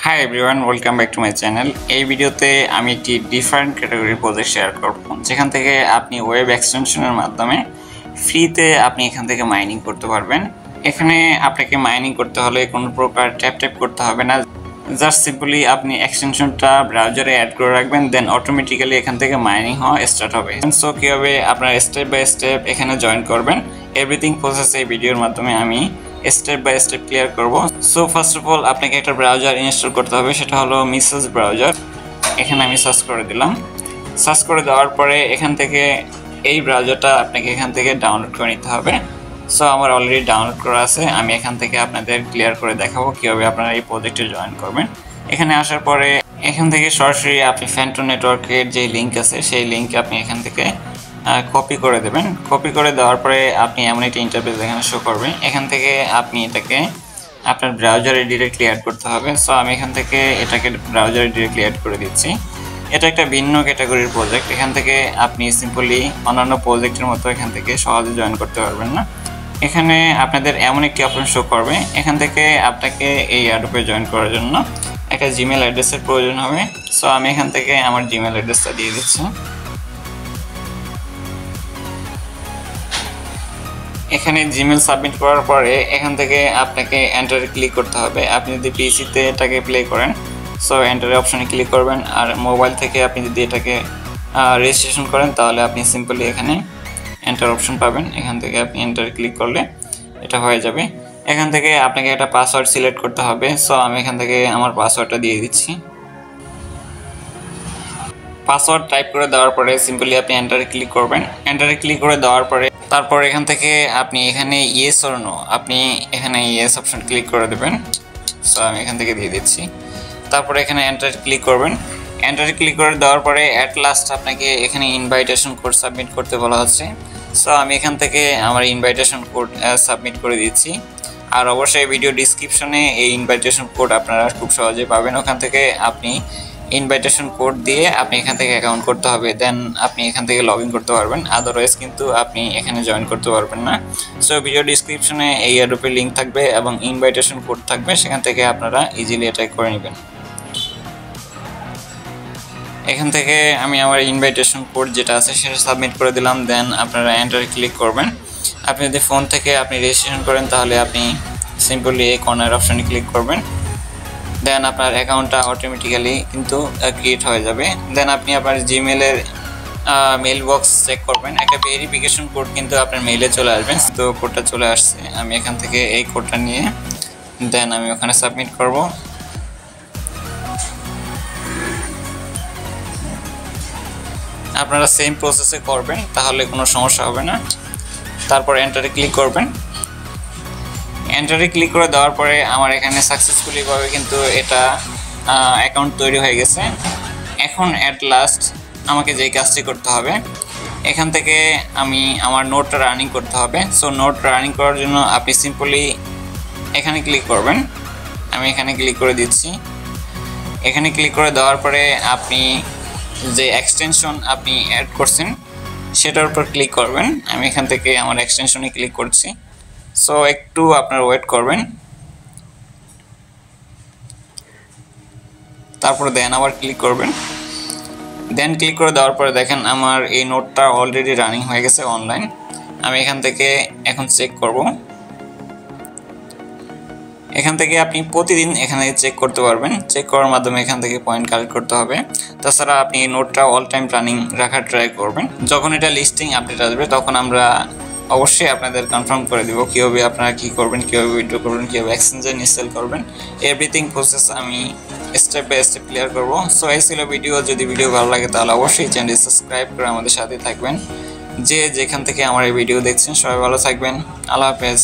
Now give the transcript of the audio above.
Hi everyone, welcome back to my channel. এই ভিডিওতে আমি একটি ডিফারেন্ট ক্যাটাগরির প্রজেক্ট শেয়ার করব, যেখান থেকে আপনি ওয়েব এক্সটেনশনের মাধ্যমে ফ্রিতে আপনি এখান থেকে মাইনিং করতে পারবেন। এখানে আপনাকে মাইনিং করতে হলে কোনো প্রকার ট্যাপ করতে হবে না, জাস্ট সিম্পলি আপনি এক্সটেনশনটা ব্রাউজারে অ্যাড করে রাখবেন, দেন অটোমেটিক্যালি এখান থেকে মাইনিং হওয়া স্টার্ট হবে। সো কীভাবে আপনার স্টেপ বাই স্টেপ এখানে জয়েন করবেন, এভরিথিং প্রসেস এই ভিডিওর মাধ্যমে আমি স্টেপ বাই স্টেপ ক্লিয়ার করব। সো ফার্স্ট অফ অল আপনাকে একটা ব্রাউজার ইনস্টল করতে হবে, সেটা হলো মিসেস ব্রাউজার। এখানে আমি সার্চ করে দিলাম। সার্চ করে দেওয়ার পরে এখান থেকে এই ব্রাউজারটা আপনাকে এখান থেকে ডাউনলোড করে নিতে হবে। সো আমার অলরেডি ডাউনলোড করা আছে, আমি এখান থেকে আপনাদের ক্লিয়ার করে দেখাবো কীভাবে আপনারা এই প্রজেক্টে জয়েন করবেন। এখানে আসার পরে এখান থেকে সরাসরি আপনি ফ্যান্টন নেটওয়ার্কের যে লিঙ্ক আছে সেই লিঙ্ক আপনি এখান থেকে কপি করে দেবেন। কপি করে দেওয়ার পরে আপনি এমন একটা ইন্টারফেস এখানে শো করবে, এখান থেকে আপনি এটাকে আপনার ব্রাউজারে ডিরেক্টলি অ্যাড করতে হবে। সো আমি এখান থেকে এটাকে ব্রাউজারে ডিরেক্টলি অ্যাড করে দিচ্ছি। এটা একটা ভিন্ন ক্যাটাগরির প্রজেক্ট, এখান থেকে আপনি সিম্পলি অন্যান্য প্রজেক্টের মতো এখান থেকে সহজে জয়েন করতে পারবেন না। এখানে আপনাদের এমন একটি অপশন শো করবে, এখান থেকে আপনাকে এই অ্যাডোপে জয়েন করার জন্য একটা জিমেল অ্যাড্রেসের প্রয়োজন হবে। সো আমি এখান থেকে আমার জিমেল অ্যাড্রেসটা দিয়ে দিচ্ছি। এখানে জিমেল সাবমিট করার পরে এখান থেকে আপনাকে এন্টারে ক্লিক করতে হবে। আপনি যদি পিসিতে এটাকে প্লে করেন, সো এন্টারে অপশনে ক্লিক করবেন, আর মোবাইল থেকে আপনি যদি এটাকে রেজিস্ট্রেশন করেন তাহলে আপনি সিম্পলি এখানে এন্টার অপশন পাবেন। এখান থেকে আপনি এন্টারে ক্লিক করলে এটা হয়ে যাবে। এখান থেকে আপনাকে একটা পাসওয়ার্ড সিলেক্ট করতে হবে। সো আমি এখান থেকে আমার পাসওয়ার্ডটা দিয়ে দিচ্ছি। পাসওয়ার্ড টাইপ করে দেওয়ার পরে সিম্পলি আপনি এন্টারে ক্লিক করবেন। এন্টারে ক্লিক করে দেওয়ার পরে তারপর এখান থেকে আপনি এখানে ইয়েস অর নো, আপনি এখানে ইয়েস অপশন ক্লিক করে দেবেন। সো আমি এখান থেকে দিয়ে দিচ্ছি। তারপরে এখানে এন্টারে ক্লিক করবেন। এন্টারে ক্লিক করে দেওয়ার পরে অ্যাট লাস্ট আপনাকে এখানে ইনভাইটেশন কোড সাবমিট করতে বলা হচ্ছে। সো আমি এখান থেকে আমার ইনভাইটেশন কোড সাবমিট করে দিচ্ছি। আর অবশ্যই ভিডিও ডিসক্রিপশনে এই ইনভাইটেশন কোড আপনারা খুব সহজে পাবেন, ওখান থেকে আপনি ইনভাইটেশন কোড দিয়ে আপনি এখান থেকে অ্যাকাউন্ট করতে হবে, দেন আপনি এখান থেকে লগ ইন করতে পারবেন। আদারওয়াইজ কিন্তু আপনি এখানে জয়েন করতে পারবেন না। সো ভিডিও ডিসক্রিপশনে এই অ্যাডোপের লিঙ্ক থাকবে এবং ইনভাইটেশন কোড থাকবে, সেখান থেকে আপনারা ইজিলি এটা করে নেবেন। এখান থেকে আমি আমার ইনভাইটেশন কোড যেটা আছে সেটা সাবমিট করে দিলাম, দেন আপনারা এন্টারে ক্লিক করবেন। আপনি যদি ফোন থেকে আপনি রেজিস্ট্রেশন করেন তাহলে আপনি সিম্পলি এই কর্নার অপশনে ক্লিক করবেন, দেন আপনার অ্যাকাউন্টটা অটোমেটিক্যালি কিন্তু ক্রিয়েট হয়ে যাবে। দেন আপনি আপনার জিমেলের মেল বক্স চেক করবেন, একটা ভেরিফিকেশন কোড কিন্তু আপনার মেইলে চলে আসবে। তো কোডটা চলে আসছে, আমি এখান থেকে এই কোডটা নিয়ে দেন আমি ওখানে সাবমিট করব। আপনারা সেম প্রসেসে করবেন, তাহলে কোনো সমস্যা হবে না। তারপর এন্টারে ক্লিক করবেন। এন্টারে ক্লিক করে দেওয়ার পরে আমার এখানে সাকসেসফুলিভাবে কিন্তু এটা অ্যাকাউন্ট তৈরি হয়ে গেছে। এখন অ্যাট লাস্ট আমাকে যেই কাজটি করতে হবে, এখান থেকে আমি আমার নোটটা রানিং করতে হবে। সো নোট রানিং করার জন্য আপনি সিম্পলি এখানে ক্লিক করবেন। আমি এখানে ক্লিক করে দিচ্ছি। এখানে ক্লিক করে দেওয়ার পরে আপনি যে এক্সটেনশন আপনি অ্যাড করছেন সেটার উপর ক্লিক করবেন। আমি এখান থেকে আমার এক্সটেনশনে ক্লিক করছি। সো একটু আপনারা ওয়েট করবেন, তারপর দেন আবার ক্লিক করবেন। দেন ক্লিক করে দেওয়ার পরে দেখেন আমার এই নোটটা অলরেডি রানিং হয়ে গেছে অনলাইন। আমি এখান থেকে এখন চেক করব। এখান থেকে আপনি প্রতিদিন এখানে চেক করতে পারবেন, চেক করার মাধ্যমে এখান থেকে পয়েন্ট কালেক্ট করতে হবে। তাছাড়া আপনি এই নোটটা অল টাইম রানিং রাখার ট্রাই করবেন। যখন এটা লিস্টিং আপডেট আসবে তখন আমরা অবশ্যই আপনাদের কনফার্ম করে দেবো কীভাবে আপনারা কী করবেন, কীভাবে উইথড্র করবেন, কীভাবে এক্সচেঞ্জে সেল করবেন, এভরিথিং প্রসেস আমি স্টেপ বাই স্টেপ ক্লিয়ার করবো। সো এই ছিল ভিডিও। যদি ভিডিও ভালো লাগে তাহলে অবশ্যই চ্যানেলটি সাবস্ক্রাইব করে আমাদের সাথে থাকবেন। যে যেখান থেকে আমার এই ভিডিও দেখছেন সবাই ভালো থাকবেন। আল্লাহ হাফেজ।